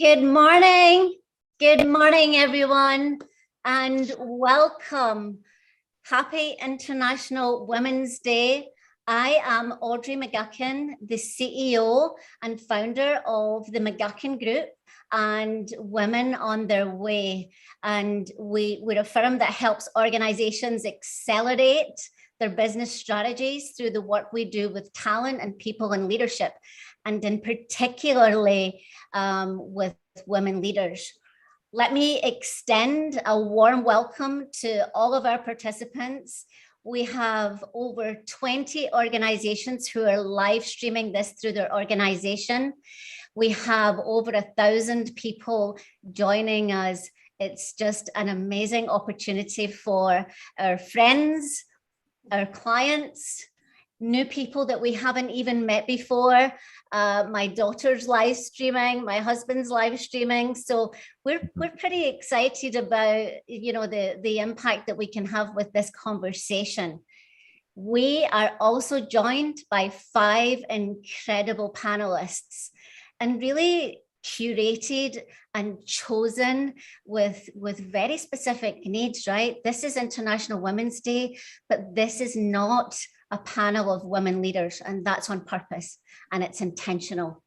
Good morning. Good morning, everyone, and welcome. Happy International Women's Day. I am Audrey McGuckin, the CEO and founder of the McGuckin Group and Women on Their Way. And we're a firm that helps organizations accelerate their business strategies through the work we do with talent and people in leadership, and in particularly with women leaders. Let me extend a warm welcome to all of our participants. We have over 20 organizations who are live streaming this through their organization. We have over 1,000 people joining us. It's just an amazing opportunity for our friends, our clients, new people that we haven't even met before. My daughter's live streaming, my husband's live streaming. So we're pretty excited about, the impact that we can have with this conversation. We are also joined by 5 incredible panelists, and really curated and chosen with very specific needs, right? This is International Women's Day, but this is not a panel of women leaders, and that's on purpose, and it's intentional.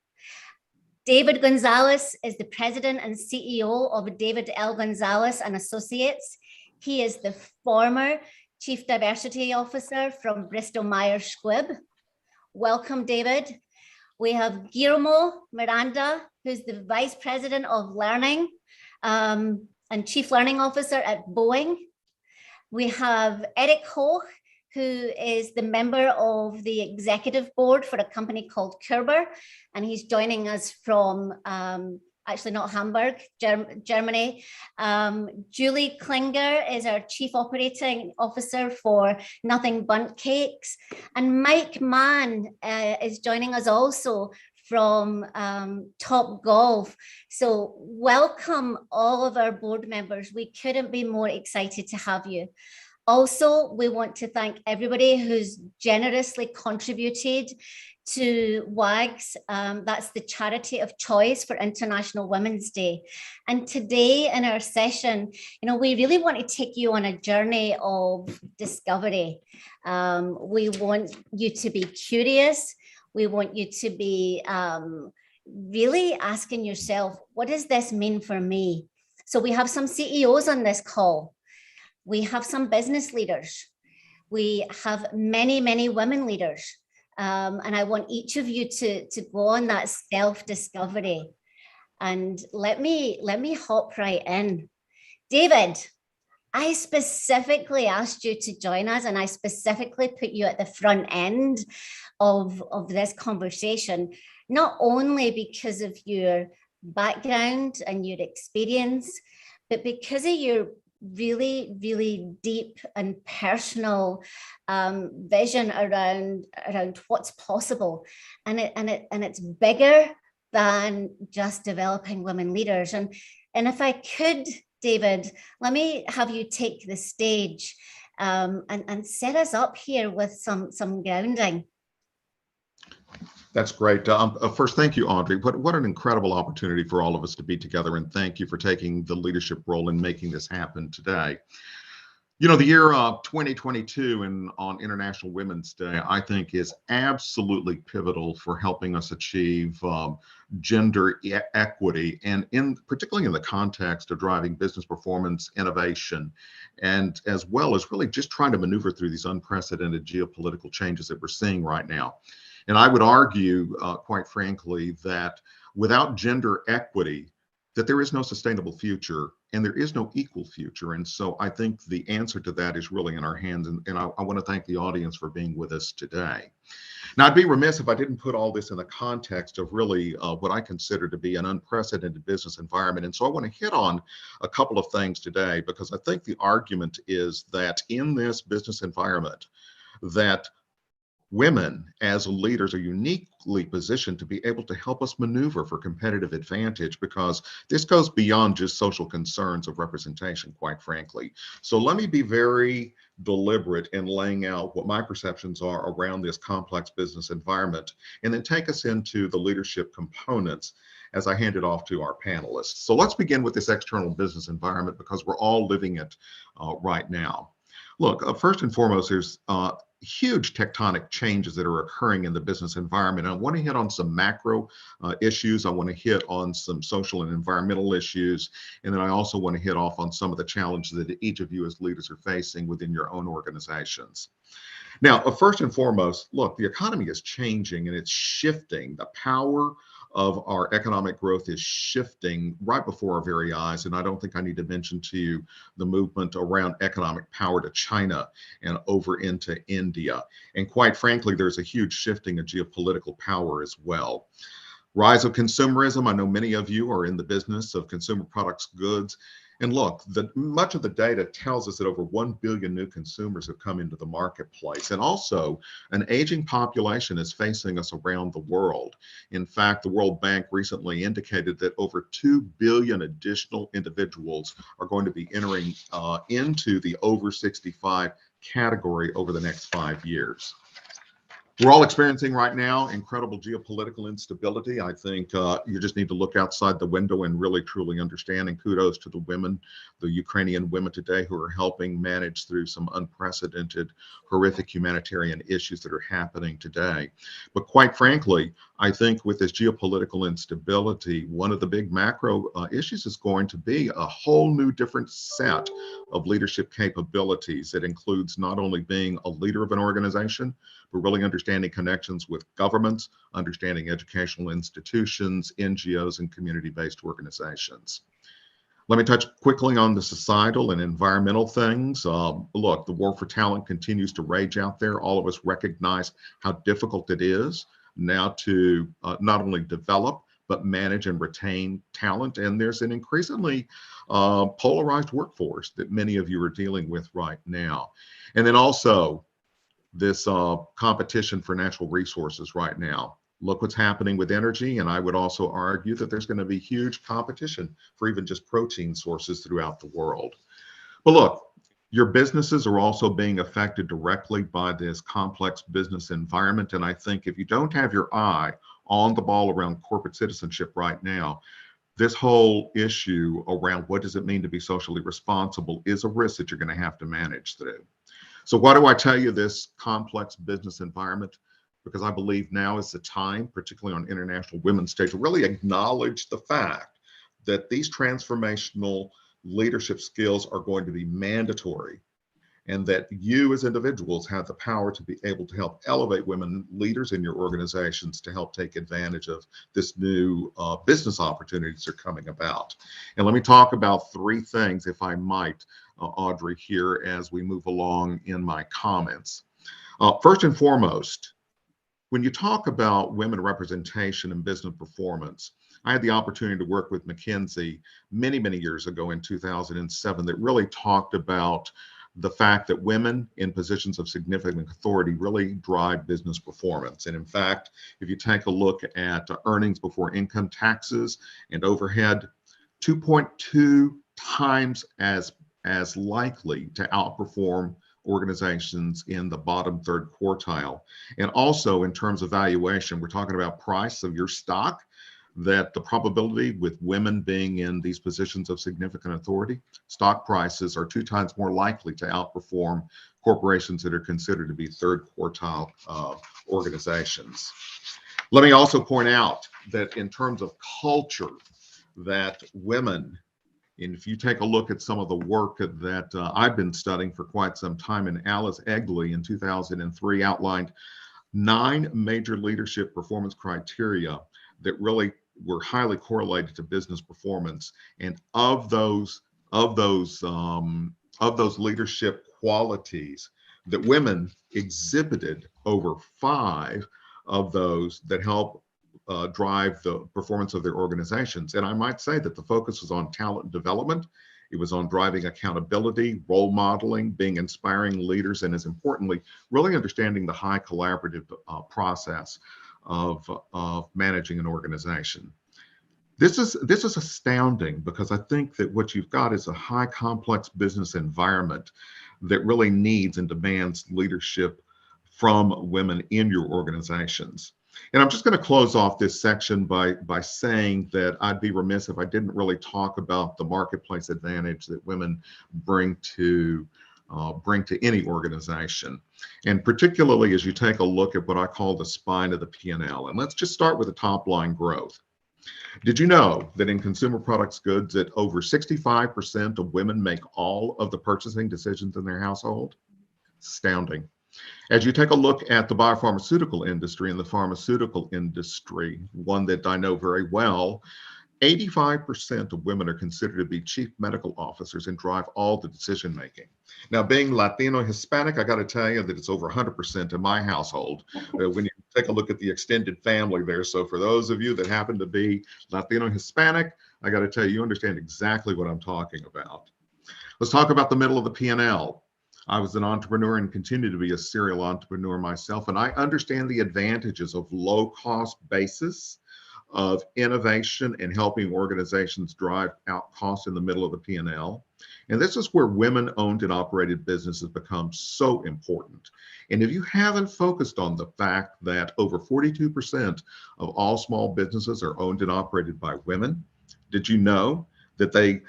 David Gonzalez is the president and CEO of David L. Gonzalez and Associates. He is the former Chief Diversity Officer from Bristol Myers Squibb. Welcome, David. We have Guillermo Miranda, who's the Vice President of Learning and Chief Learning Officer at Boeing. We have Eric Hoch, who is the member of the executive board for a company called Kerber, and he's joining us from, actually not Hamburg, Germany. Julie Klinger is our Chief Operating Officer for Nothing Bundt Cakes, and Mike Mann is joining us also from Top Golf. So welcome all of our board members. We couldn't be more excited to have you. Also, we want to thank everybody who's generously contributed to WAGS. That's the charity of choice for International Women's Day. And today in our session, we really want to take you on a journey of discovery. We want you to be curious. We want you to be really asking yourself, what does this mean for me? So we have some CEOs on this call. We have some business leaders. We have many, many women leaders. And I want each of you to go on that self-discovery. And let me hop right in. David, I specifically asked you to join us, and I specifically put you at the front end of this conversation, not only because of your background and your experience, but because of your really, really deep and personal vision around what's possible, and it's bigger than just developing women leaders. And if I could, David, let me have you take the stage and set us up here with some grounding. That's great. First, thank you, Audrey. What an incredible opportunity for all of us to be together, and thank you for taking the leadership role in making this happen today. The year 2022 on International Women's Day, I think, is absolutely pivotal for helping us achieve gender equity, and particularly in the context of driving business performance, innovation, and as well as really just trying to maneuver through these unprecedented geopolitical changes that we're seeing right now. And I would argue, quite frankly, that without gender equity, that there is no sustainable future and there is no equal future. And so I think the answer to that is really in our hands. And I want to thank the audience for being with us today. Now, I'd be remiss if I didn't put all this in the context of really what I consider to be an unprecedented business environment. And so I want to hit on a couple of things today, because I think the argument is that in this business environment, that women as leaders are uniquely positioned to be able to help us maneuver for competitive advantage, because this goes beyond just social concerns of representation, quite frankly. So let me be very deliberate in laying out what my perceptions are around this complex business environment, and then take us into the leadership components as I hand it off to our panelists. So let's begin with this external business environment because we're all living it right now. Look, first and foremost, there's huge tectonic changes that are occurring in the business environment. I want to hit on some macro issues. I want to hit on some social and environmental issues. And then I also want to hit off on some of the challenges that each of you as leaders are facing within your own organizations. Now, first and foremost, look, the economy is changing and it's shifting. The power of our economic growth is shifting right before our very eyes. And I don't think I need to mention to you the movement around economic power to China and over into India. And quite frankly, there's a huge shifting of geopolitical power as well. Rise of consumerism. I know many of you are in the business of consumer products, goods. And look, much of the data tells us that over 1 billion new consumers have come into the marketplace. And also, an aging population is facing us around the world. In fact, the World Bank recently indicated that over 2 billion additional individuals are going to be entering into the over 65 category over the next 5 years. We're all experiencing right now incredible geopolitical instability. I think you just need to look outside the window and really truly understand. And kudos to the women, the Ukrainian women today who are helping manage through some unprecedented, horrific humanitarian issues that are happening today. But quite frankly, I think with this geopolitical instability, one of the big macro issues is going to be a whole new different set of leadership capabilities that includes not only being a leader of an organization, but really understanding connections with governments, understanding educational institutions, NGOs, and community-based organizations. Let me touch quickly on the societal and environmental things. Look, the war for talent continues to rage out there. All of us recognize how difficult it is now to not only develop, but manage and retain talent. And there's an increasingly polarized workforce that many of you are dealing with right now. And then also, this competition for natural resources right now. Look what's happening with energy, and I would also argue that there's going to be huge competition for even just protein sources throughout the world. But look, your businesses are also being affected directly by this complex business environment, and I think if you don't have your eye on the ball around corporate citizenship right now, this whole issue around what does it mean to be socially responsible is a risk that you're going to have to manage through. So why do I tell you this complex business environment? Because I believe now is the time, particularly on International Women's Day, to really acknowledge the fact that these transformational leadership skills are going to be mandatory, and that you as individuals have the power to be able to help elevate women leaders in your organizations to help take advantage of this new business opportunities that are coming about. And let me talk about 3 things, if I might, Audrey, here as we move along in my comments. First and foremost, when you talk about women representation and business performance, I had the opportunity to work with McKinsey many, many years ago in 2007 that really talked about the fact that women in positions of significant authority really drive business performance. And in fact, if you take a look at earnings before income taxes and overhead, 2.2 times as likely to outperform organizations in the bottom 3rd quartile. And also in terms of valuation, we're talking about price of your stock, that the probability with women being in these positions of significant authority, stock prices are 2 times more likely to outperform corporations that are considered to be 3rd quartile organizations. Let me also point out that in terms of culture, that women, and if you take a look at some of the work that I've been studying for quite some time, and Alice Egley in 2003 outlined 9 major leadership performance criteria that really were highly correlated to business performance. And of those leadership qualities, that women exhibited over 5 of those that help drive the performance of their organizations. And I might say that the focus was on talent development. It was on driving accountability, role modeling, being inspiring leaders, and as importantly, really understanding the high collaborative process of managing an organization. This is astounding, because I think that what you've got is a high complex business environment that really needs and demands leadership from women in your organizations. And I'm just going to close off this section by saying that I'd be remiss if I didn't really talk about the marketplace advantage that women bring to any organization. And particularly as you take a look at what I call the spine of the P&L. And let's just start with the top line growth. Did you know that in consumer products goods that over 65% of women make all of the purchasing decisions in their household? Astounding. As you take a look at the biopharmaceutical industry and the pharmaceutical industry, one that I know very well, 85% of women are considered to be chief medical officers and drive all the decision making. Now, being Latino Hispanic, I got to tell you that it's over 100% in my household when you take a look at the extended family there. So for those of you that happen to be Latino Hispanic, I got to tell you, you understand exactly what I'm talking about. Let's talk about the middle of the P&L. I was an entrepreneur and continue to be a serial entrepreneur myself, and I understand the advantages of low cost basis, of innovation and helping organizations drive out costs in the middle of the P&L. And this is where women-owned and operated businesses become so important. And if you haven't focused on the fact that over 42% of all small businesses are owned and operated by women, did you know that they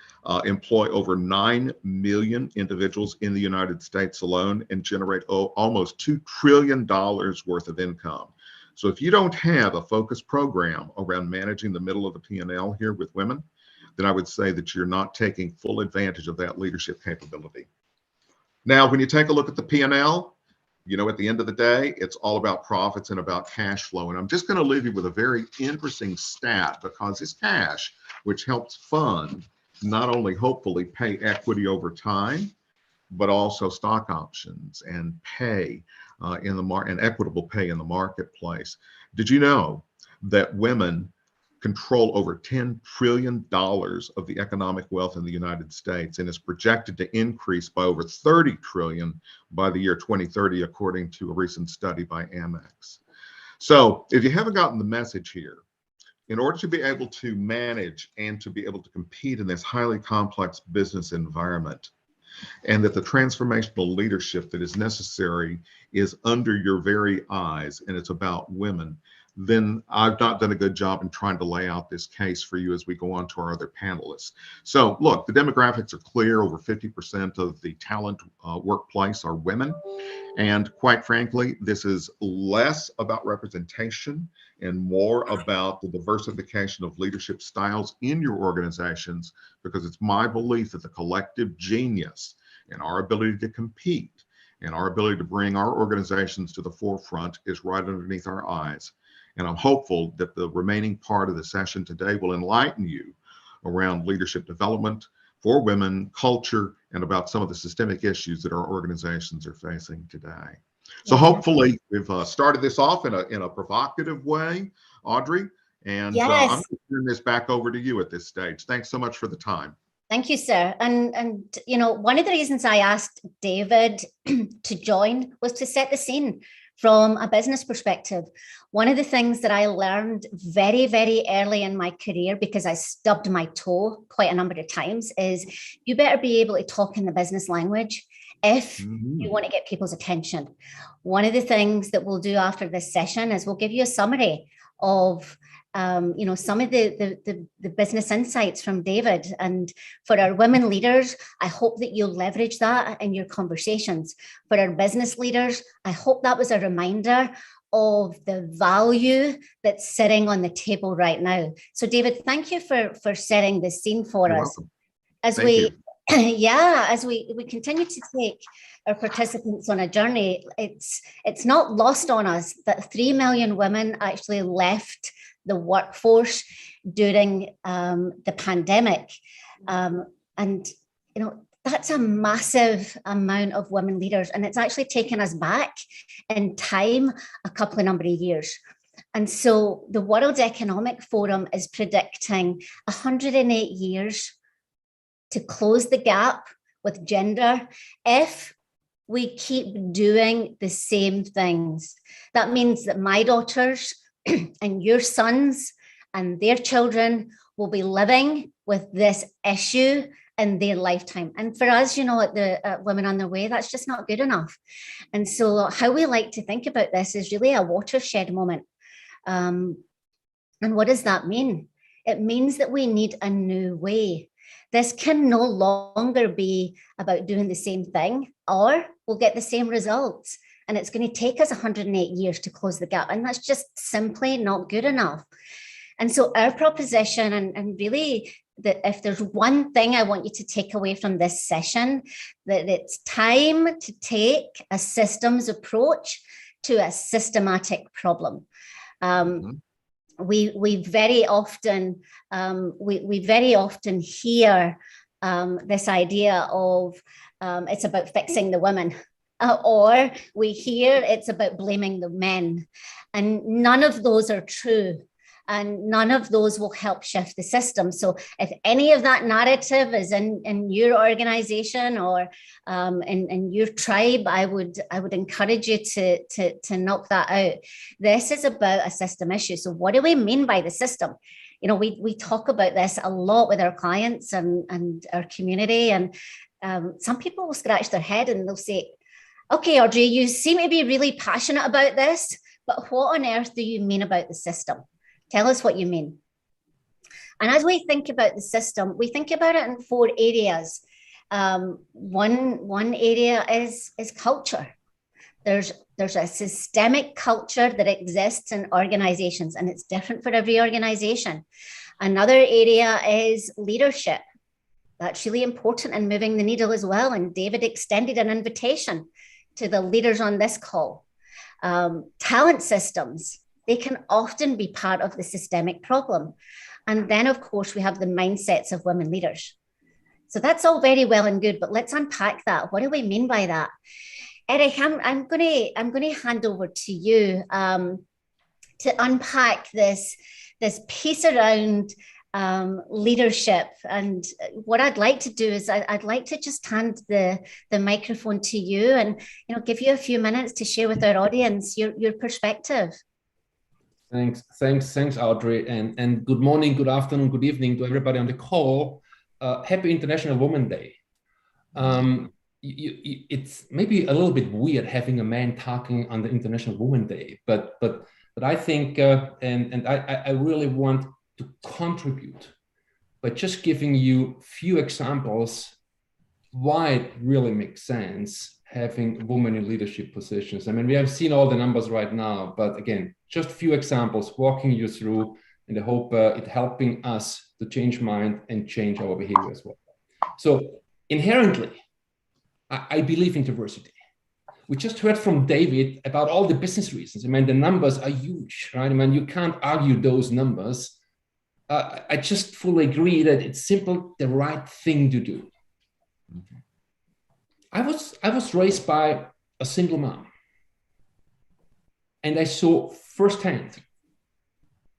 employ over 9 million individuals in the United States alone and generate almost $2 trillion worth of income? So if you don't have a focused program around managing the middle of the P&L here with women, then I would say that you're not taking full advantage of that leadership capability. Now, when you take a look at the P&L, you know, at the end of the day, it's all about profits and about cash flow. And I'm just going to leave you with a very interesting stat, because it's cash, which helps fund not only hopefully pay equity over time, but also stock options and pay and equitable pay in the marketplace. Did you know that women control over $10 trillion of the economic wealth in the United States, and is projected to increase by over 30 trillion by the year 2030, according to a recent study by Amex. So if you haven't gotten the message here, in order to be able to manage and to be able to compete in this highly complex business environment, and that the transformational leadership that is necessary is under your very eyes, and it's about women, then I've not done a good job in trying to lay out this case for you as we go on to our other panelists. So look, the demographics are clear. Over 50% of the talent workplace are women. And quite frankly, this is less about representation and more about the diversification of leadership styles in your organizations, because it's my belief that the collective genius and our ability to compete and our ability to bring our organizations to the forefront is right underneath our eyes. And I'm hopeful that the remaining part of the session today will enlighten you around leadership development for women, culture, and about some of the systemic issues that our organizations are facing today. So hopefully we've started this off in a provocative way, Audrey, and I'm going to turn this back over to you at this stage. Thanks so much for the time. Thank you, sir. And you know, one of the reasons I asked David to join was to set the scene from a business perspective. One of the things that I learned very, very early in my career, because I stubbed my toe quite a number of times, is you better be able to talk in the business language if you want to get people's attention. One of the things that we'll do after this session is we'll give you a summary of you know, some of the business insights from David. And for our women leaders, I hope that you'll leverage that in your conversations. For our business leaders, I hope that was a reminder of the value that's sitting on the table right now. So David, thank you for setting the scene for You're us. welcome. As Thank we you. yeah, as we continue to take our participants on a journey, it's not lost on us that 3 million women actually left the workforce during the pandemic. And, you know, that's a massive amount of women leaders. And it's actually taken us back in time a couple of number of years. And so the World Economic Forum is predicting 108 years to close the gap with gender if we keep doing the same things. That means that my daughters and your sons and their children will be living with this issue in their lifetime. And for us, you know, at the Women on the Way, that's just not good enough. And so how we like to think about this is really a watershed moment. And what does that mean? It means that we need a new way. This can no longer be about doing the same thing, or we'll get the same results. And it's going to take us 108 years to close the gap. And that's just simply not good enough. And so our proposition, and really, that if there's one thing I want you to take away from this session, that it's time to take a systems approach to a systematic problem. We very often hear this idea of it's about fixing the women, or we hear it's about blaming the men, and none of those are true. And none of those will help shift the system. So if any of that narrative is in your organization or in your tribe, I would encourage you to knock that out. This is about a system issue. So what do we mean by the system? You know, we talk about this a lot with our clients and our community. And some people will scratch their head and they'll say, okay, Audrey, you seem to be really passionate about this, but what on earth do you mean about the system? Tell us what you mean. And as we think about the system, we think about it in 4 areas. One area is culture. There's a systemic culture that exists in organizations, and it's different for every organization. Another area is leadership. That's really important in moving the needle as well. And David extended an invitation to the leaders on this call. Talent systems. They can often be part of the systemic problem. And then, of course, we have the mindsets of women leaders. So that's all very well and good, but let's unpack that. What do we mean by that? Eric, I'm going to hand over to you to unpack this piece around leadership. And what I'd like to do is I'd like to just hand the microphone to you and give you a few minutes to share with our audience your perspective. Thanks, Audrey, and good morning, good afternoon, good evening to everybody on the call. Happy International Women's Day. It's maybe a little bit weird having a man talking on the International Women's Day, but I think and I really want to contribute by just giving you a few examples why it really makes sense having women in leadership positions. I mean, we have seen all the numbers right now, but again, just a few examples walking you through in the hope it helping us to change mind and change our behavior as well. So inherently, I believe in diversity. We just heard from David about all the business reasons. I mean, the numbers are huge, right? I mean, you can't argue those numbers. I just fully agree that it's simply the right thing to do. I was raised by a single mom, and I saw firsthand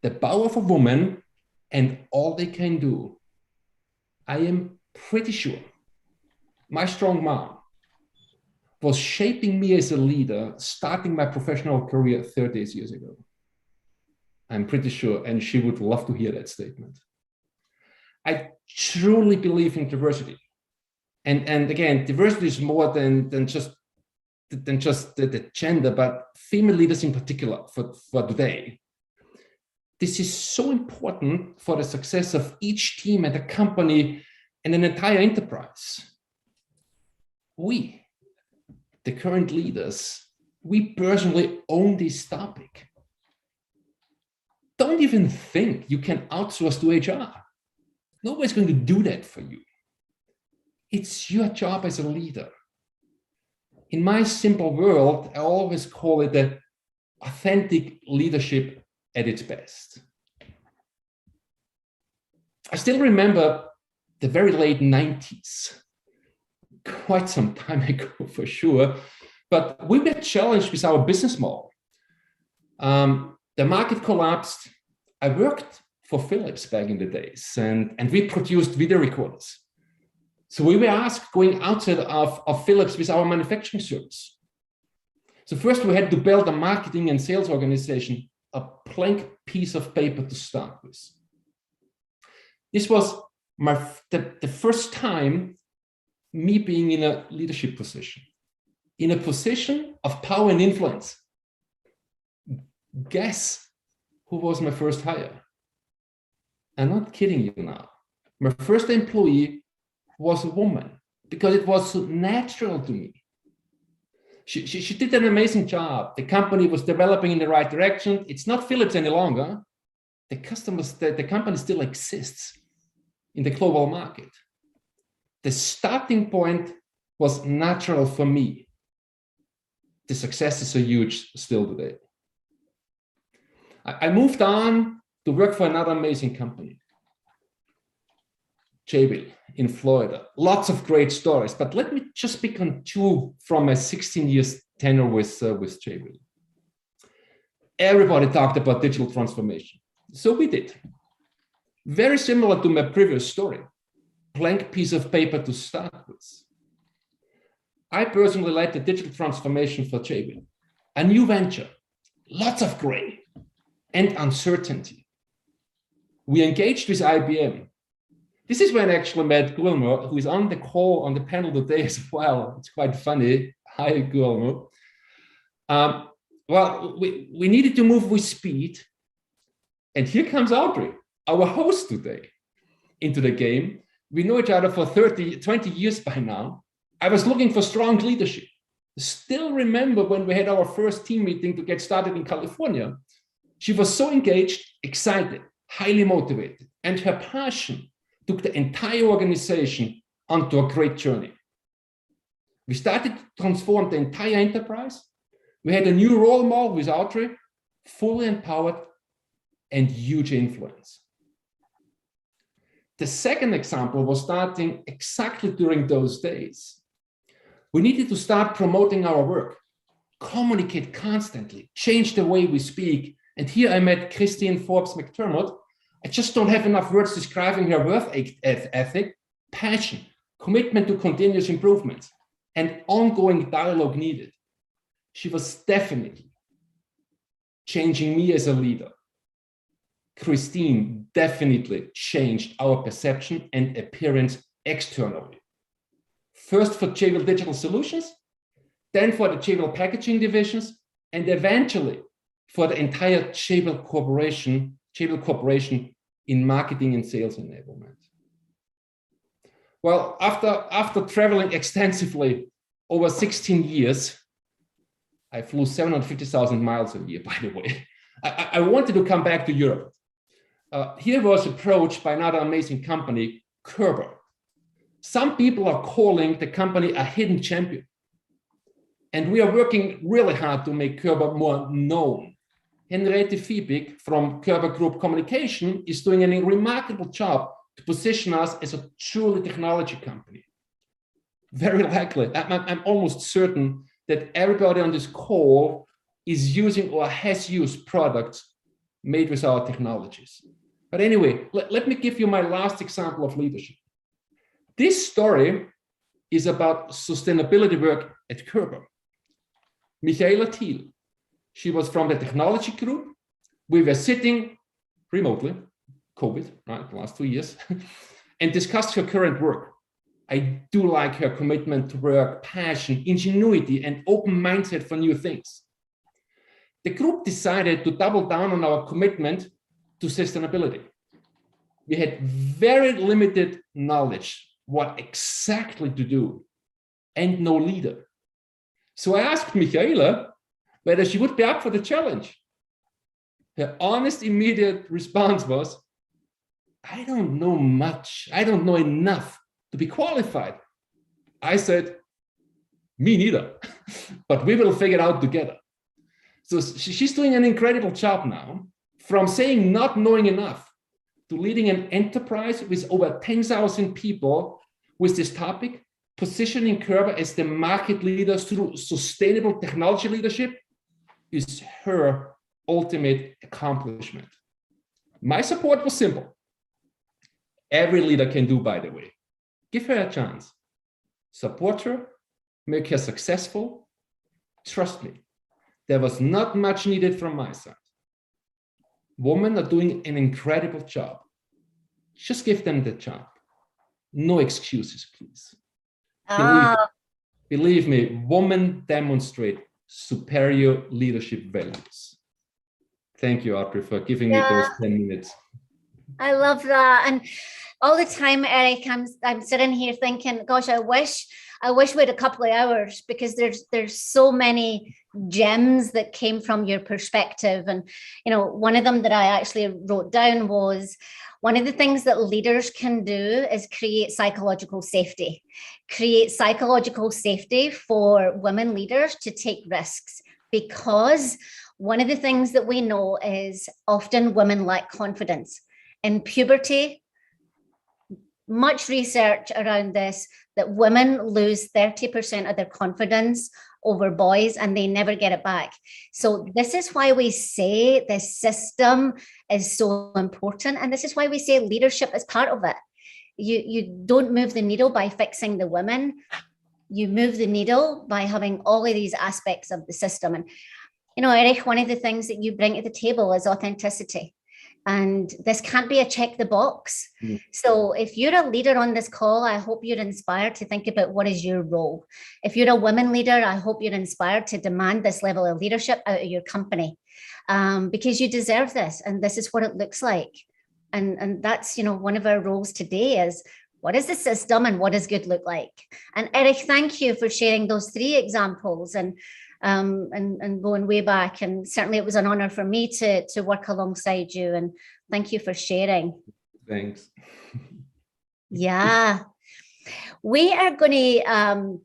the power of a woman and all they can do. I am pretty sure my strong mom was shaping me as a leader, starting my professional career 30 years ago. I'm pretty sure, and she would love to hear that statement. I truly believe in diversity. And again, diversity is more than just the gender, but female leaders in particular for today. This is so important for the success of each team at a company and an entire enterprise. We, the current leaders, we personally own this topic. Don't even think you can outsource to HR. Nobody's going to do that for you. It's your job as a leader. In my simple world, I always call it the authentic leadership at its best. I still remember the very late 90s, quite some time ago for sure, but we were challenged with our business model. The market collapsed. I worked for Philips back in the days, and we produced video recorders. So we were asked going outside of Philips with our manufacturing service. So first we had to build a marketing and sales organization, a blank piece of paper to start with. This was the first time me being in a leadership position, in a position of power and influence. Guess who was my first hire. I'm not kidding you now. My first employee was a woman because it was so natural to me. She did an amazing job. The company was developing in the right direction. It's not Philips any longer. The company still exists in the global market. The starting point was natural for me. The success is so huge still today. I moved on to work for another amazing company, Jabil in Florida. Lots of great stories, but let me just pick on two from a 16 years tenure with Jabil. Everybody talked about digital transformation, so we did. Very similar to my previous story, blank piece of paper to start with. I personally led the digital transformation for Jabil, a new venture, lots of gray and uncertainty. We engaged with IBM. This is when I actually met Guillermo, who is on the call on the panel today as well. It's quite funny. Hi, Guillermo. Well, we needed to move with speed. And here comes Audrey, our host today, into the game. We know each other for 20 years by now. I was looking for strong leadership. Still remember when we had our first team meeting to get started in California. She was so engaged, excited, highly motivated, and her passion took the entire organization onto a great journey. We started to transform the entire enterprise. We had a new role model with Audrey, fully empowered and huge influence. The second example was starting exactly during those days. We needed to start promoting our work, communicate constantly, change the way we speak. And here I met Christine Forbes McDermott. I just don't have enough words describing her work ethic, passion, commitment to continuous improvement, and ongoing dialogue needed. She was definitely changing me as a leader. Christine definitely changed our perception and appearance externally. First for Jabil Digital Solutions, then for the Jabil Packaging divisions, and eventually for the entire Jabil Corporation in marketing and sales enablement. Well, after traveling extensively over 16 years, I flew 750,000 miles a year, by the way. I wanted to come back to Europe. Here was approached by another amazing company, Körber. Some people are calling the company a hidden champion. And we are working really hard to make Körber more known. Henriette Fiebig from Körber Group Communication is doing a remarkable job to position us as a truly technology company. Very likely, I'm almost certain that everybody on this call is using or has used products made with our technologies. But anyway, let me give you my last example of leadership. This story is about sustainability work at Körber. Michaela Thiel, she was from the technology group. We were sitting remotely, COVID, right, the last 2 years, and discussed her current work. I do like her commitment to work, passion, ingenuity, and open mindset for new things. The group decided to double down on our commitment to sustainability. We had very limited knowledge what exactly to do and no leader. So I asked Michaela whether she would be up for the challenge. Her honest, immediate response was, I don't know much. I don't know enough to be qualified. I said, me neither, but we will figure it out together. So she's doing an incredible job now, from saying not knowing enough to leading an enterprise with over 10,000 people with this topic, positioning Körber as the market leader through sustainable technology leadership is her ultimate accomplishment. My support was simple. Every leader can do, by the way. Give her a chance. Support her, make her successful. Trust me, there was not much needed from my side. Women are doing an incredible job. Just give them the job. No excuses, please. Believe me, women demonstrate superior leadership values. Thank Thank you, Audrey, for giving me those 10 minutes. I love that. And all the time, Eric, I'm sitting here thinking, gosh, I wish we had a couple of hours, because there's so many gems that came from your perspective. And, you know, one of them that I actually wrote down was, one of the things that leaders can do is create psychological safety for women leaders to take risks, because one of the things that we know is often women lack confidence. In puberty, much research around this, that women lose 30% of their confidence over boys and they never get it back. So this is why we say the system is so important. And this is why we say leadership is part of it. You don't move the needle by fixing the women. You move the needle by having all of these aspects of the system. And, you know, Eric, one of the things that you bring to the table is authenticity. And this can't be a check the box. Mm. So if you're a leader on this call, I hope you're inspired to think about what is your role. If you're a women leader, I hope you're inspired to demand this level of leadership out of your company, because you deserve this. And this is what it looks like. And that's, you know, one of our roles today is, what is the system and what does good look like? And Eric, thank you for sharing those 3 examples and going way back. And certainly it was an honor for me to work alongside you. And thank you for sharing. Thanks. Yeah. We are going to,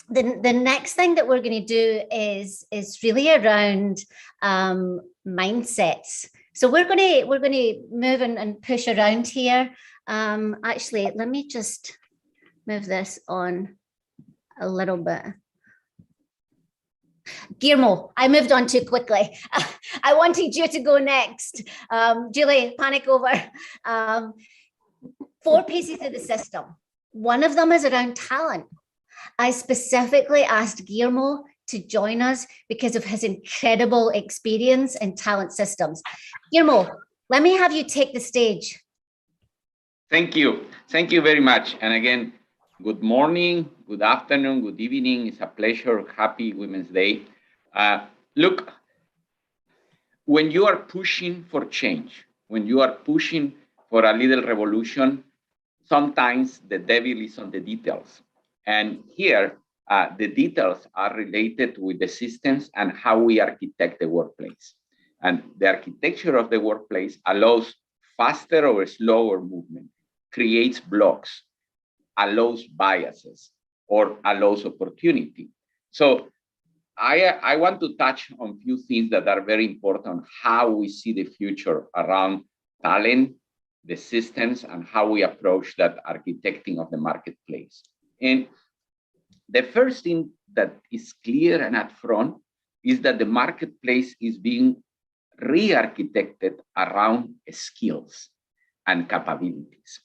the next thing that we're going to do is really around mindsets. So we're going to move and push around here. Actually, let me just move this on a little bit. Guillermo, I moved on too quickly. I wanted you to go next. Julie, panic over. 4 pieces of the system. One of them is around talent. I specifically asked Guillermo to join us because of his incredible experience in talent systems. Guillermo, let me have you take the stage. Thank you. Thank you very much. And again, good morning, good afternoon, good evening. It's a pleasure. Happy Women's Day. Look, when you are pushing for change, when you are pushing for a little revolution, sometimes the devil is on the details. And here, the details are related with the systems and how we architect the workplace. And the architecture of the workplace allows faster or slower movement, creates blocks, allows biases, or allows opportunity. So I want to touch on a few things that are very important, how we see the future around talent, the systems, and how we approach that architecting of the marketplace. And the first thing that is clear and upfront is that the marketplace is being re-architected around skills and capabilities.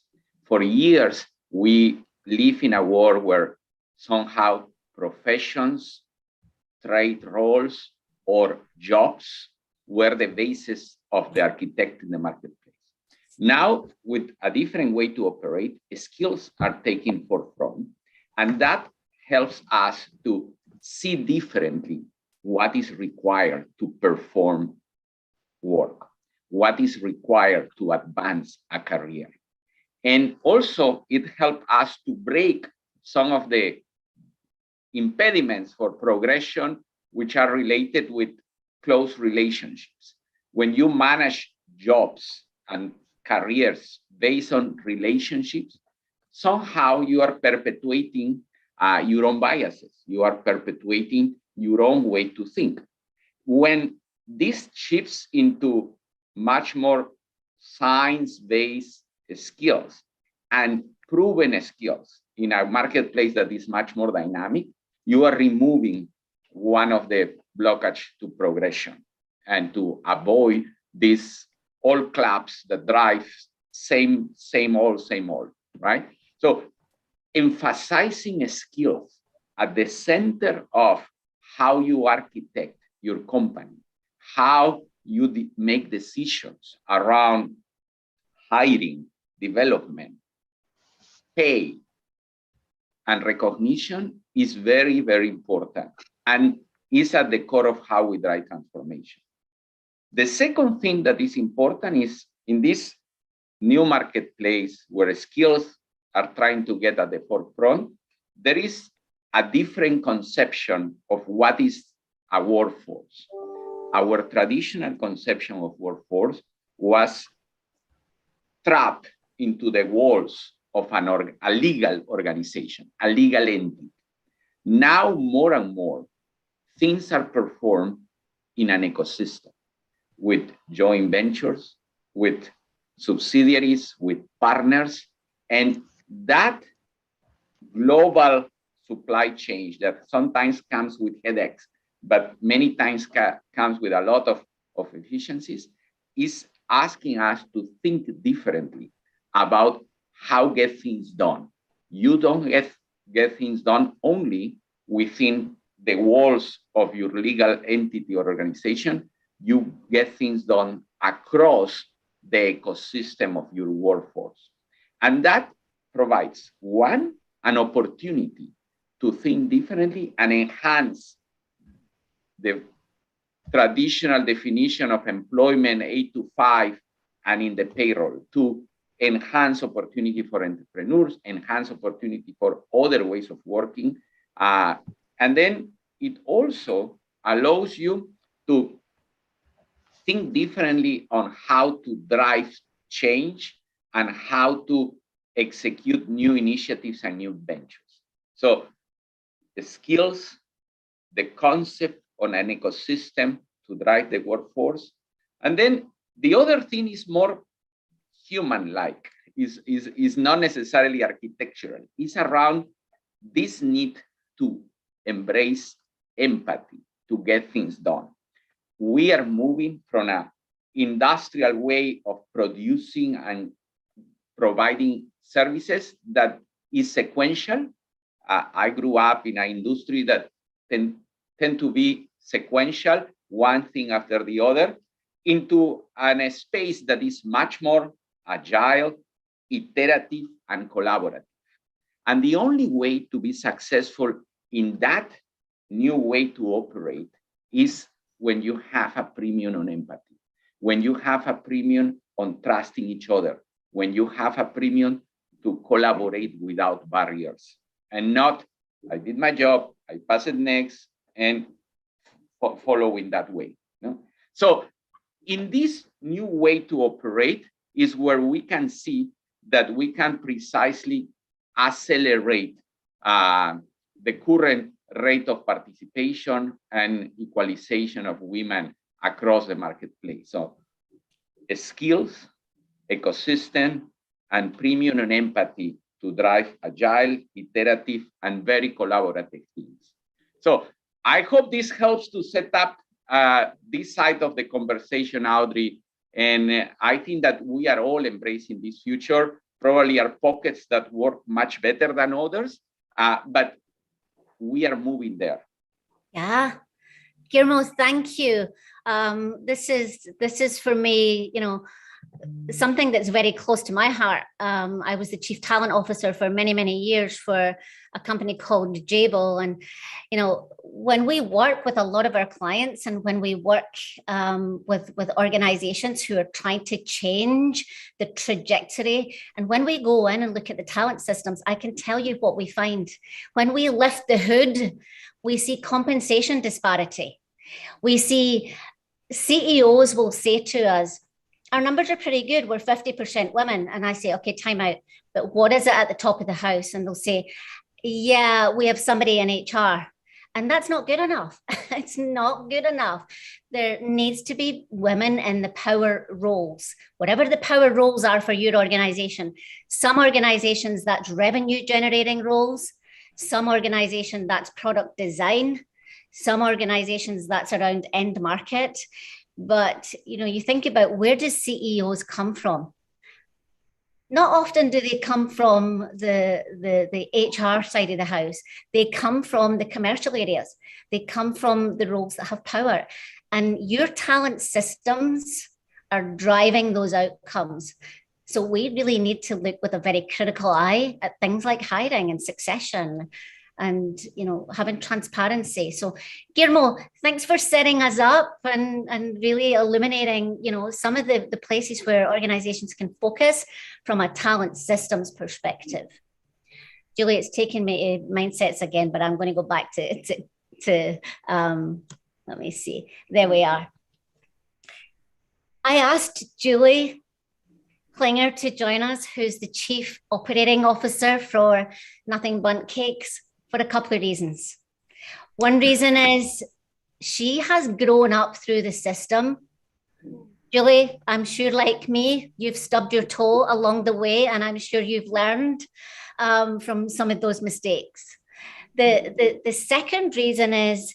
For years, we live in a world where somehow professions, trade roles, or jobs were the basis of the architect in the marketplace. Now, with a different way to operate, skills are taken forefront, and that helps us to see differently what is required to perform work, what is required to advance a career. And also, it helped us to break some of the impediments for progression, which are related with close relationships. When you manage jobs and careers based on relationships, somehow you are perpetuating your own biases. You are perpetuating your own way to think. When this shifts into much more science-based skills and proven skills in a marketplace that is much more dynamic, you are removing one of the blockage to progression and to avoid these old clubs that drive same old, right? So emphasizing skills at the center of how you architect your company, how you make decisions around hiring, development, pay, and recognition is very, very important and is at the core of how we drive transformation. The second thing that is important is in this new marketplace where skills are trying to get at the forefront, there is a different conception of what is a workforce. Our traditional conception of workforce was trapped into the walls of a legal organization, a legal entity. Now, more and more, things are performed in an ecosystem with joint ventures, with subsidiaries, with partners, and that global supply chain that sometimes comes with headaches, but many times comes with a lot of efficiencies, is asking us to think differently about how get things done. You don't get things done only within the walls of your legal entity or organization. You get things done across the ecosystem of your workforce. And that provides, one, an opportunity to think differently and enhance the traditional definition of employment 8 to 5 and in the payroll to enhance opportunity for entrepreneurs, enhance opportunity for other ways of working. And then it also allows you to think differently on how to drive change and how to execute new initiatives and new ventures. So the skills, the concept on an ecosystem to drive the workforce. And then the other thing is more human-like, is not necessarily architectural. It's around this need to embrace empathy to get things done. We are moving from an industrial way of producing and providing services that is sequential. I grew up in an industry that tend to be sequential, one thing after the other, into a space that is much more agile, iterative, and collaborative. And the only way to be successful in that new way to operate is when you have a premium on empathy, when you have a premium on trusting each other, when you have a premium to collaborate without barriers, and not, I did my job, I pass it next, and follow in that way. No? So in this new way to operate is where we can see that we can precisely accelerate the current rate of participation and equalization of women across the marketplace. So skills, ecosystem, and premium and empathy to drive agile, iterative, and very collaborative teams. So I hope this helps to set up this side of the conversation, Audrey. And I think that we are all embracing this future. Probably are pockets that work much better than others, but we are moving there. Yeah, Guillermo, thank you. This is for me, something that's very close to my heart. I was the chief talent officer for many, many years for a company called Jabil. And, when we work with a lot of our clients and when we work with organizations who are trying to change the trajectory, and when we go in and look at the talent systems, I can tell you what we find. When we lift the hood, we see compensation disparity. We see CEOs will say to us, our numbers are pretty good. We're 50% women. And I say, okay, time out. But what is it at the top of the house? And they'll say, yeah, we have somebody in HR. And that's not good enough. It's not good enough. There needs to be women in the power roles, whatever the power roles are for your organization. Some organizations, that's revenue generating roles. Some organizations, that's product design. Some organizations, that's around end market. But, you think about, where do CEOs come from? Not often do they come from the HR side of the house. They come from the commercial areas. They come from the roles that have power. And your talent systems are driving those outcomes. So we really need to look with a very critical eye at things like hiring and succession having transparency. So Guillermo, thanks for setting us up and really illuminating, some of the places where organizations can focus from a talent systems perspective. Julie, it's taken me to mindsets again, but I'm going to go back to let me see. There we are. I asked Julie Klinger to join us, who's the Chief Operating Officer for Nothing Bundt Cakes, for a couple of reasons. One reason is she has grown up through the system. Julie, I'm sure like me, you've stubbed your toe along the way, and I'm sure you've learned from some of those mistakes. The second reason is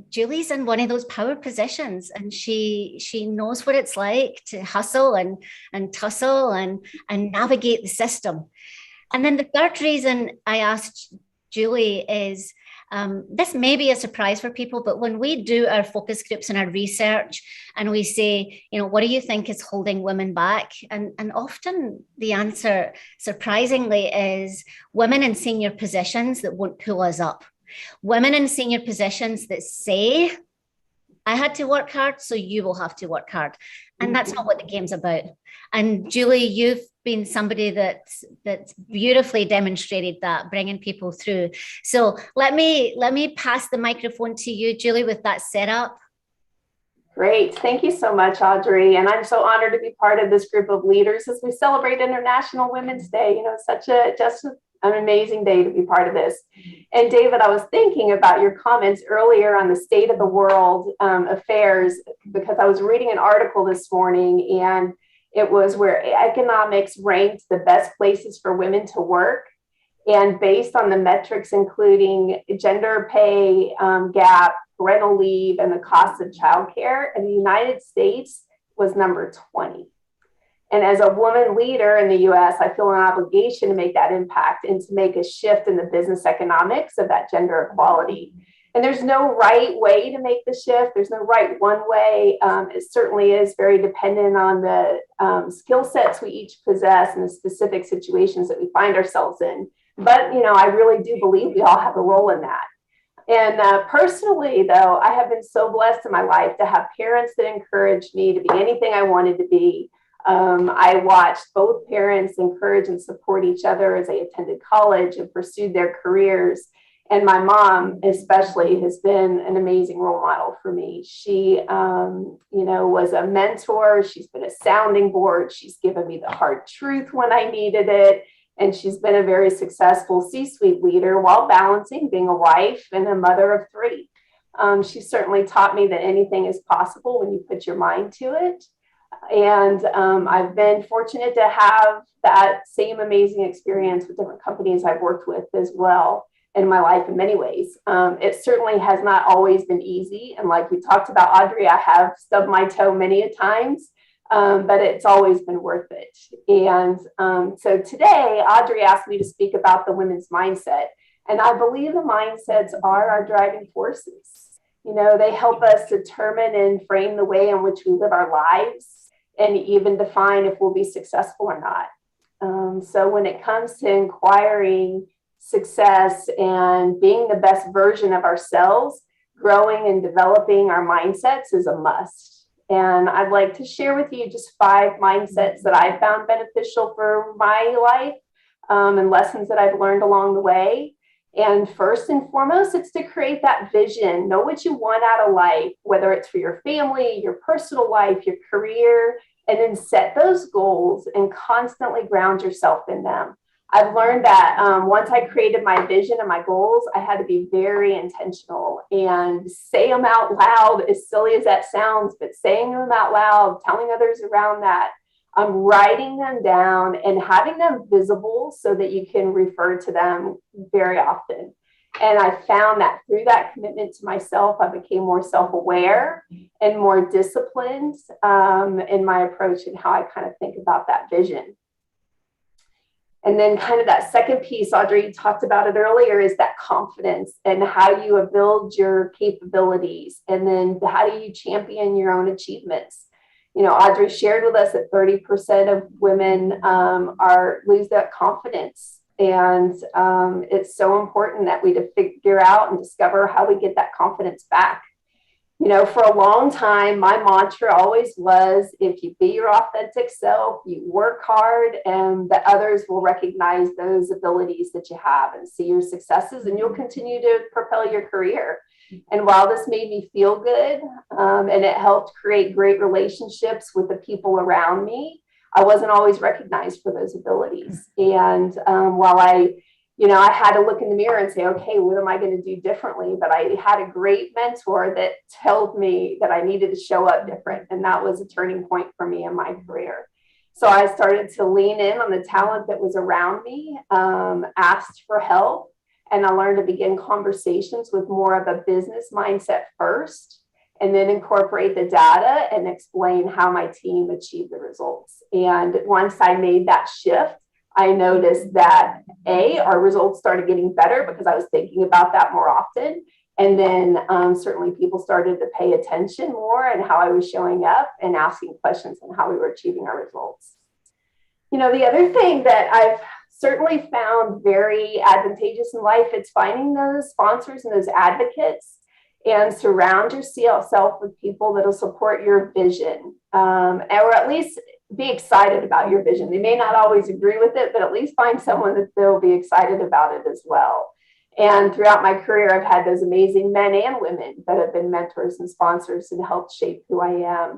Julie's in one of those power positions, and she knows what it's like to hustle and tussle and navigate the system. And then the third reason I asked Julie is, this may be a surprise for people, but when we do our focus groups and our research and we say, what do you think is holding women back? And often the answer, surprisingly, is women in senior positions that won't pull us up. Women in senior positions that say, I had to work hard, so you will have to work hard. And that's not what the game's about. And Julie, you've been somebody that's beautifully demonstrated that, bringing people through. So let me pass the microphone to you, Julie, with that setup. Great. Thank you so much, Audrey. And I'm so honored to be part of this group of leaders as we celebrate International Women's Day. Such an amazing day to be part of this. And David, I was thinking about your comments earlier on the state of the world affairs, because I was reading an article this morning, and it was where economics ranked the best places for women to work. And based on the metrics, including gender pay gap, parental leave, and the cost of childcare, and the United States was number 20. And as a woman leader in the US, I feel an obligation to make that impact and to make a shift in the business economics of that gender equality. And there's no right way to make the shift. There's no right one way. It certainly is very dependent on the skill sets we each possess and the specific situations that we find ourselves in. But, I really do believe we all have a role in that. And personally, though, I have been so blessed in my life to have parents that encouraged me to be anything I wanted to be. I watched both parents encourage and support each other as they attended college and pursued their careers. And my mom, especially, has been an amazing role model for me. She, was a mentor. She's been a sounding board. She's given me the hard truth when I needed it. And she's been a very successful C-suite leader while balancing being a wife and a mother of 3. She certainly taught me that anything is possible when you put your mind to it. And I've been fortunate to have that same amazing experience with different companies I've worked with as well in my life in many ways. It certainly has not always been easy. And like we talked about, Audrey, I have stubbed my toe many a times, but it's always been worth it. And so today, Audrey asked me to speak about the women's mindset. And I believe the mindsets are our driving forces. They help us determine and frame the way in which we live our lives, and even define if we'll be successful or not. So when it comes to inquiring success and being the best version of ourselves, growing and developing our mindsets is a must. And I'd like to share with you just 5 mindsets that I've found beneficial for my life and lessons that I've learned along the way. And first and foremost, it's to create that vision. Know what you want out of life, whether it's for your family, your personal life, your career, and then set those goals and constantly ground yourself in them. I've learned that once I created my vision and my goals, I had to be very intentional and say them out loud, as silly as that sounds, but saying them out loud, telling others around that, writing them down and having them visible so that you can refer to them very often. And I found that through that commitment to myself, I became more self-aware and more disciplined in my approach and how I kind of think about that vision. And then kind of that second piece, Audrey, you talked about it earlier, is that confidence and how you build your capabilities. And then how do you champion your own achievements? Audrey shared with us that 30% of women lose that confidence And it's so important that we figure out and discover how we get that confidence back. You know, for a long time, my mantra always was, if you be your authentic self, you work hard, and that others will recognize those abilities that you have and see your successes, and you'll continue to propel your career. And while this made me feel good, and it helped create great relationships with the people around me, I wasn't always recognized for those abilities. And while I had to look in the mirror and say, okay, what am I going to do differently? But I had a great mentor that told me that I needed to show up different. And that was a turning point for me in my career. So I started to lean in on the talent that was around me, asked for help, and I learned to begin conversations with more of a business mindset first, and then incorporate the data and explain how my team achieved the results. And once I made that shift, I noticed that our results started getting better because I was thinking about that more often. And then certainly people started to pay attention more and how I was showing up and asking questions on how we were achieving our results. You know, the other thing that I've certainly found very advantageous in life, it's finding those sponsors and those advocates and surround yourself with people that'll support your vision, or at least be excited about your vision. They may not always agree with it, but at least find someone that they'll be excited about it as well. And throughout my career, I've had those amazing men and women that have been mentors and sponsors and helped shape who I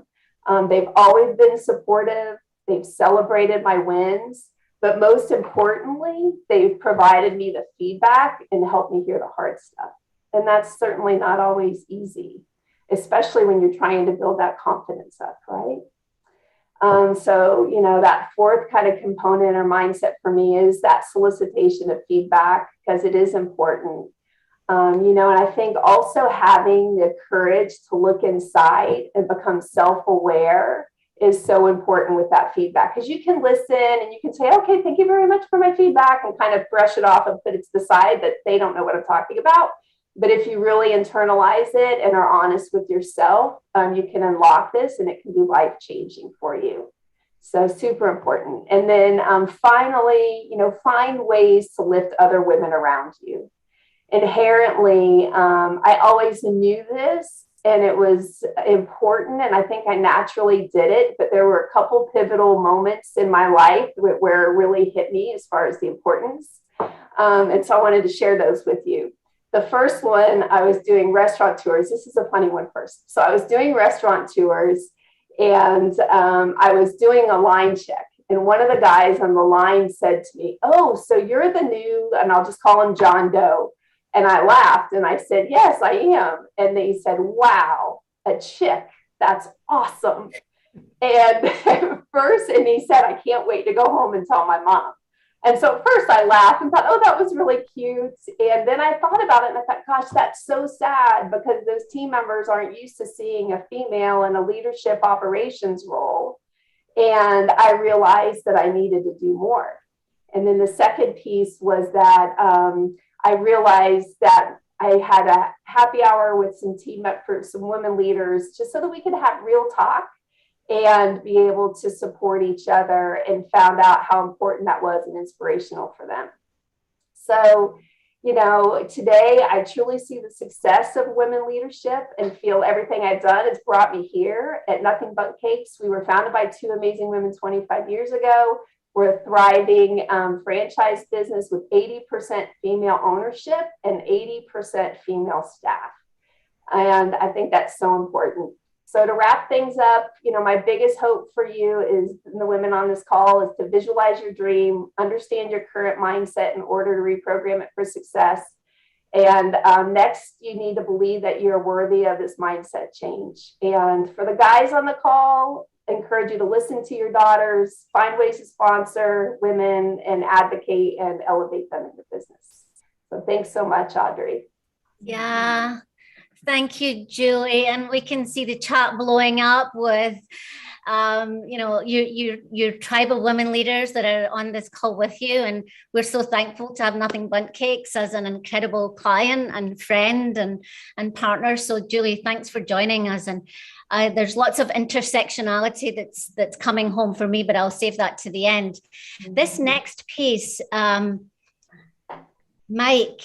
am. They've always been supportive. They've celebrated my wins, but most importantly, they've provided me the feedback and helped me hear the hard stuff. And that's certainly not always easy, especially when you're trying to build that confidence up, right? So, you know, that fourth kind of component or mindset for me is that solicitation of feedback, because it is important. You know, and I think also having the courage to look inside and become self-aware is so important with that feedback, because you can listen and you can say, okay, thank you very much for my feedback, and kind of brush it off and put it to the side that they don't know what I'm talking about. But if you really internalize it and are honest with yourself, you can unlock this and it can be life-changing for you. So super important. And then finally, you know, find ways to lift other women around you. Inherently, I always knew this and it was important, and I think I naturally did it, but there were a couple pivotal moments in my life where it really hit me as far as the importance. And so I wanted to share those with you. The first one, I was doing restaurant tours. This is a funny one first. So I was doing restaurant tours, and I was doing a line check. And one of the guys on the line said to me, oh, so you're the new, and I'll just call him John Doe. And I laughed and I said, yes, I am. And he said, wow, a chick, that's awesome. And first, and he said, I can't wait to go home and tell my mom. And so at first I laughed and thought, oh, that was really cute. And then I thought about it and I thought, gosh, that's so sad, because those team members aren't used to seeing a female in a leadership operations role. And I realized that I needed to do more. And then the second piece was that I realized that I had a happy hour with some some women leaders, just so that we could have real talk and be able to support each other, and found out how important that was and inspirational for them. So, you know, today I truly see the success of women leadership and feel everything I've done has brought me here at Nothing But Cakes. We were founded by two amazing women 25 years ago. We're a thriving franchise business with 80% female ownership and 80% female staff. And I think that's so important. So to wrap things up, you know, my biggest hope for you is, the women on this call, is to visualize your dream, understand your current mindset in order to reprogram it for success. And next, you need to believe that you're worthy of this mindset change. And for the guys on the call, I encourage you to listen to your daughters, find ways to sponsor women and advocate and elevate them in your business. So thanks so much, Audrey. Yeah. Thank you, Julie. And we can see the chat blowing up with, you know, your tribe of women leaders that are on this call with you. And we're so thankful to have Nothing But Cakes as an incredible client and friend and partner. So Julie, thanks for joining us. And there's lots of intersectionality that's coming home for me, but I'll save that to the end. This next piece, Mike,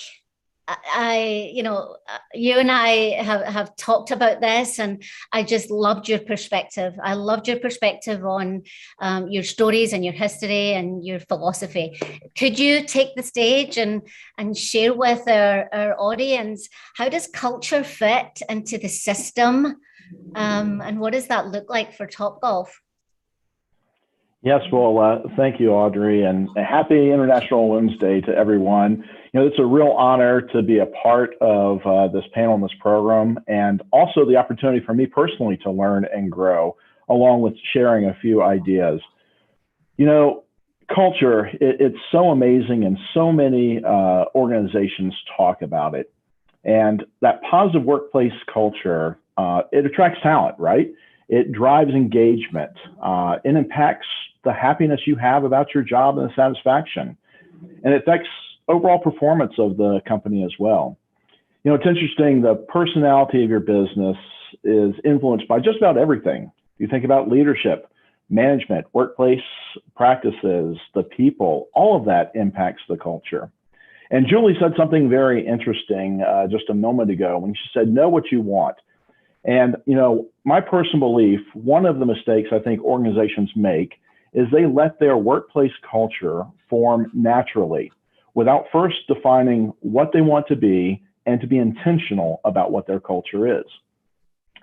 you and I have talked about this, and I just loved your perspective. I loved your perspective on your stories and your history and your philosophy. Could you take the stage and share with our audience, how does culture fit into the system, and what does that look like for Topgolf? Yes, well, thank you, Audrey, and happy International Women's Day to everyone. You know, it's a real honor to be a part of this panel and this program, and also the opportunity for me personally to learn and grow, along with sharing a few ideas. You know, culture, it's so amazing, and so many organizations talk about it. And that positive workplace culture, it attracts talent, right? It drives engagement. It impacts the happiness you have about your job and the satisfaction. And it affects overall performance of the company as well. You know, it's interesting, the personality of your business is influenced by just about everything. You think about leadership, management, workplace practices, the people, all of that impacts the culture. And Julie said something very interesting just a moment ago when she said, know what you want. And, you know, my personal belief, one of the mistakes I think organizations make is they let their workplace culture form naturally without first defining what they want to be and to be intentional about what their culture is.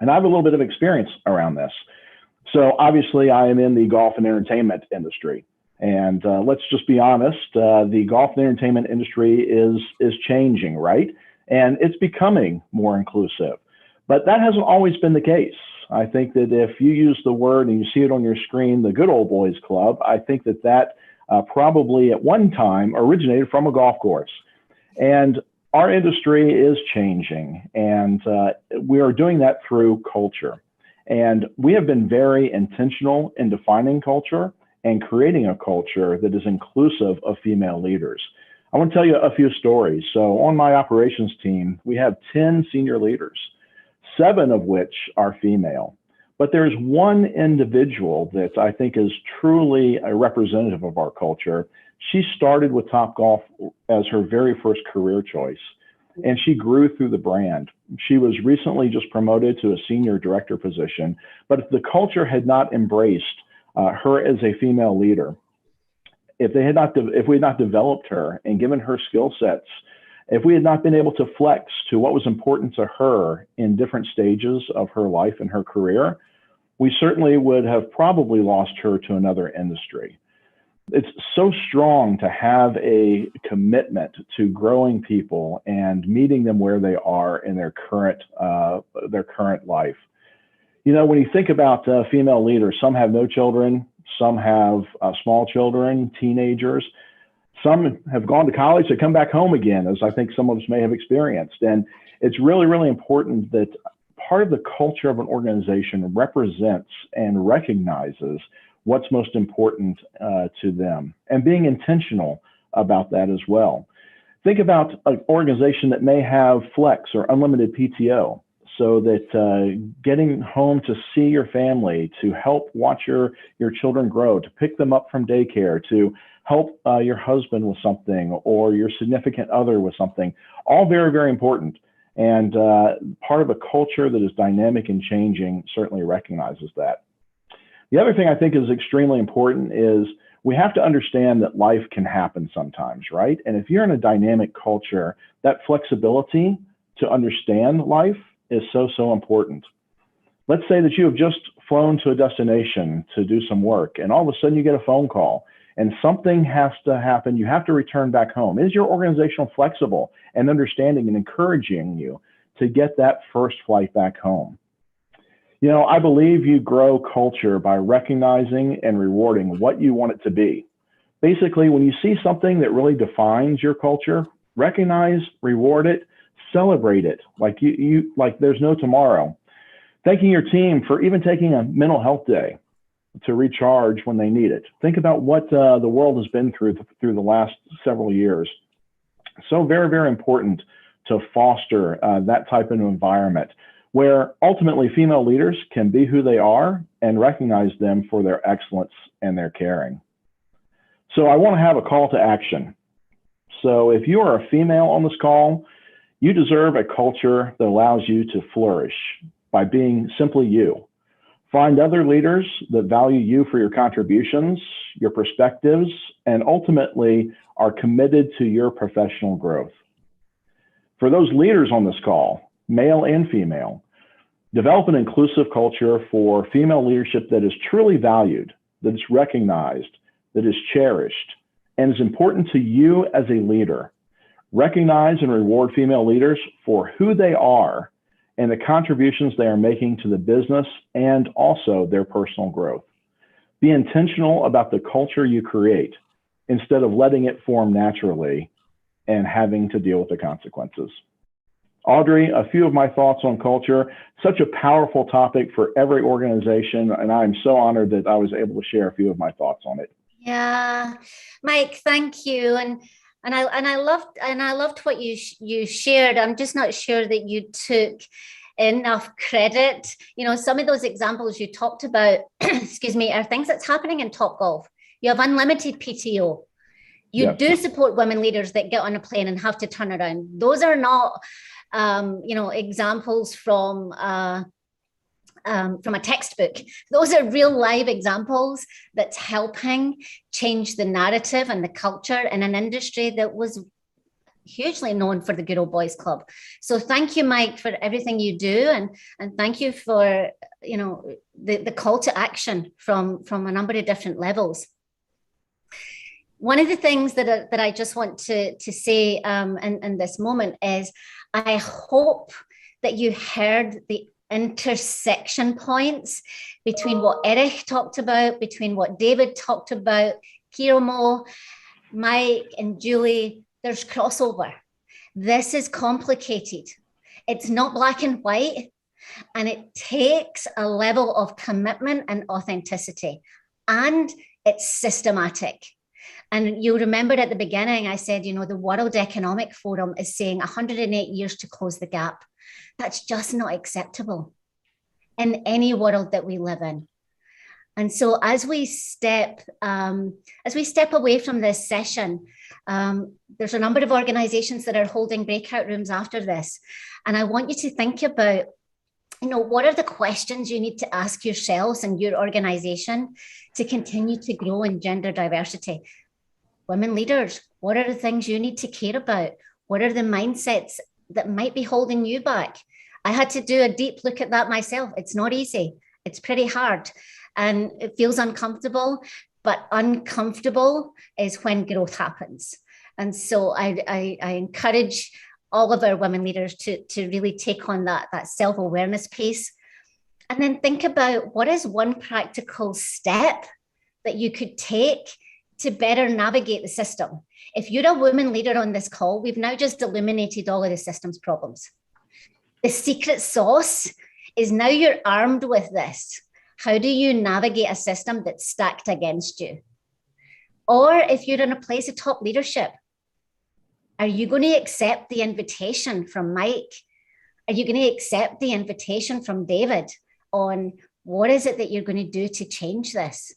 And I have a little bit of experience around this. So obviously I am in the golf and entertainment industry. And let's just be honest, the golf and entertainment industry is changing, right? And it's becoming more inclusive. But that hasn't always been the case. I think that if you use the word and you see it on your screen, the Good Old Boys Club, I think that probably at one time originated from a golf course. And our industry is changing, and we are doing that through culture. And we have been very intentional in defining culture and creating a culture that is inclusive of female leaders. I want to tell you a few stories. So on my operations team, we have 10 senior leaders, 7 of which are female. But there's one individual that I think is truly a representative of our culture. She started with Topgolf as her very first career choice, and she grew through the brand. She was recently just promoted to a senior director position, but if the culture had not embraced her as a female leader, if we had not developed her and given her skill sets, if we had not been able to flex to what was important to her in different stages of her life and her career, we certainly would have probably lost her to another industry. It's so strong to have a commitment to growing people and meeting them where they are in their current life. You know, when you think about female leaders, some have no children, some have small children, teenagers. Some have gone to college to come back home again, as I think some of us may have experienced. And it's really, really important that part of the culture of an organization represents and recognizes what's most important to them, and being intentional about that as well. Think about an organization that may have flex or unlimited PTO, so that getting home to see your family, to help watch your children grow, to pick them up from daycare, to help your husband with something or your significant other with something, all very, very important. And part of a culture that is dynamic and changing certainly recognizes that. The other thing I think is extremely important is we have to understand that life can happen sometimes, right? And if you're in a dynamic culture, that flexibility to understand life is so, so important. Let's say that you have just flown to a destination to do some work, and all of a sudden you get a phone call and something has to happen. You have to return back home. Is your organization flexible and understanding and encouraging you to get that first flight back home? You know, I believe you grow culture by recognizing and rewarding what you want it to be. Basically, when you see something that really defines your culture, recognize, reward it, celebrate it like like there's no tomorrow. Thanking your team for even taking a mental health day to recharge when they need it. Think about what the world has been through the last several years. So very, very important to foster that type of environment where ultimately female leaders can be who they are and recognize them for their excellence and their caring. So I want to have a call to action. So if you are a female on this call, you deserve a culture that allows you to flourish by being simply you. Find other leaders that value you for your contributions, your perspectives, and ultimately are committed to your professional growth. For those leaders on this call, male and female, develop an inclusive culture for female leadership that is truly valued, that is recognized, that is cherished, and is important to you as a leader. Recognize and reward female leaders for who they are and the contributions they are making to the business and also their personal growth. Be intentional about the culture you create instead of letting it form naturally and having to deal with the consequences. Audrey, a few of my thoughts on culture, such a powerful topic for every organization, and I'm so honored that I was able to share a few of my thoughts on it. Yeah, Mike, thank you. And I loved what you shared. I'm just not sure that you took enough credit. You know, some of those examples you talked about, excuse me, are things that's happening in Topgolf. You have unlimited PTO. You do support women leaders that get on a plane and have to turn around. Those are not, examples from a textbook. Those are real live examples that's helping change the narrative and the culture in an industry that was hugely known for the Good Old Boys Club. So thank you, Mike, for everything you do, and thank you for the call to action from a number of different levels. One of the things that I just want to say in this moment is I hope that you heard the intersection points between what Erich talked about, between what David talked about, Kiromo, Mike and Julie. There's crossover. This is complicated. It's not black and white, and it takes a level of commitment and authenticity, and it's systematic. And you'll remember at the beginning, I said, the World Economic Forum is saying 108 years to close the gap. That's just not acceptable in any world that we live in. And so as we step away from this session, there's a number of organizations that are holding breakout rooms after this. And I want you to think about, what are the questions you need to ask yourselves and your organization to continue to grow in gender diversity? Women leaders, what are the things you need to care about? What are the mindsets that might be holding you back? I had to do a deep look at that myself. It's not easy. It's pretty hard. And it feels uncomfortable, but uncomfortable is when growth happens. And so I encourage all of our women leaders to really take on that self-awareness piece. And then think about what is one practical step that you could take to better navigate the system. If you're a woman leader on this call, we've now just eliminated all of the systems problems. The secret sauce is now you're armed with this. How do you navigate a system that's stacked against you? Or if you're in a place of top leadership, are you going to accept the invitation from Mike? Are you going to accept the invitation from David on what is it that you're going to do to change this?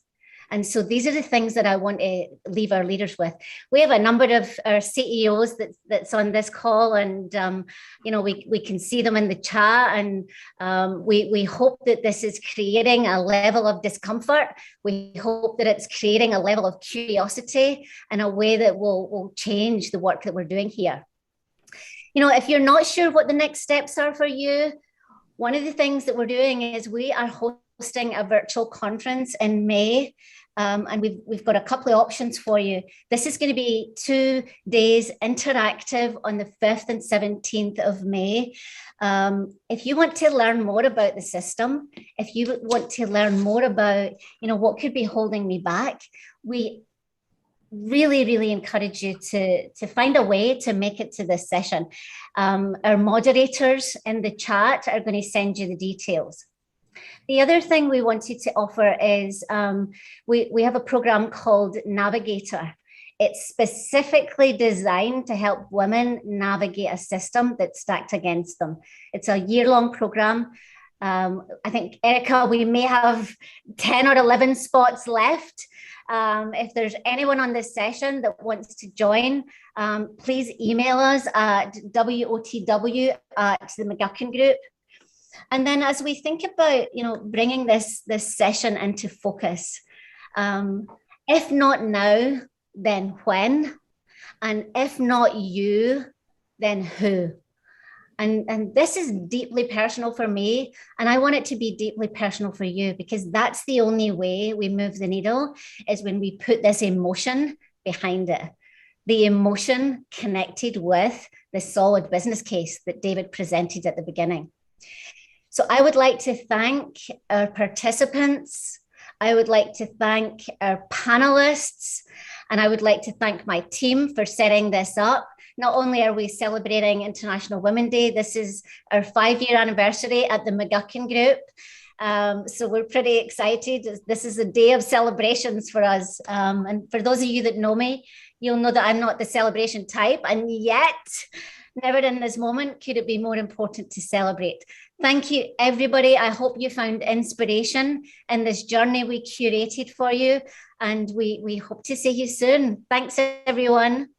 And so these are the things that I want to leave our leaders with. We have a number of our CEOs that's on this call, and we can see them in the chat, and we hope that this is creating a level of discomfort. We hope that it's creating a level of curiosity in a way that will change the work that we're doing here. If you're not sure what the next steps are for you, one of the things that we're doing is we are hosting a virtual conference in May. And we've got a couple of options for you. This is going to be 2 days interactive on the 5th and 17th of May. If you want to learn more about the system, if you want to learn more about, what could be holding me back, we really, really encourage you to find a way to make it to this session. Our moderators in the chat are going to send you the details. The other thing we wanted to offer is we have a program called Navigator. It's specifically designed to help women navigate a system that's stacked against them. It's a year-long program. I think, Erica, we may have 10 or 11 spots left. If there's anyone on this session that wants to join, please email us at WOTW@the McGuckin Group. And then as we think about, bringing this session into focus, if not now, then when? And if not you, then who? And this is deeply personal for me, and I want it to be deeply personal for you, because that's the only way we move the needle, is when we put this emotion behind it. The emotion connected with the solid business case that David presented at the beginning. So I would like to thank our participants. I would like to thank our panelists, and I would like to thank my team for setting this up. Not only are we celebrating International Women's Day, this is our 5-year anniversary at the McGuckin Group. So we're pretty excited. This is a day of celebrations for us. And for those of you that know me, you'll know that I'm not the celebration type, and yet, never in this moment could it be more important to celebrate. Thank you, everybody. I hope you found inspiration in this journey we curated for you, and we hope to see you soon. Thanks, everyone.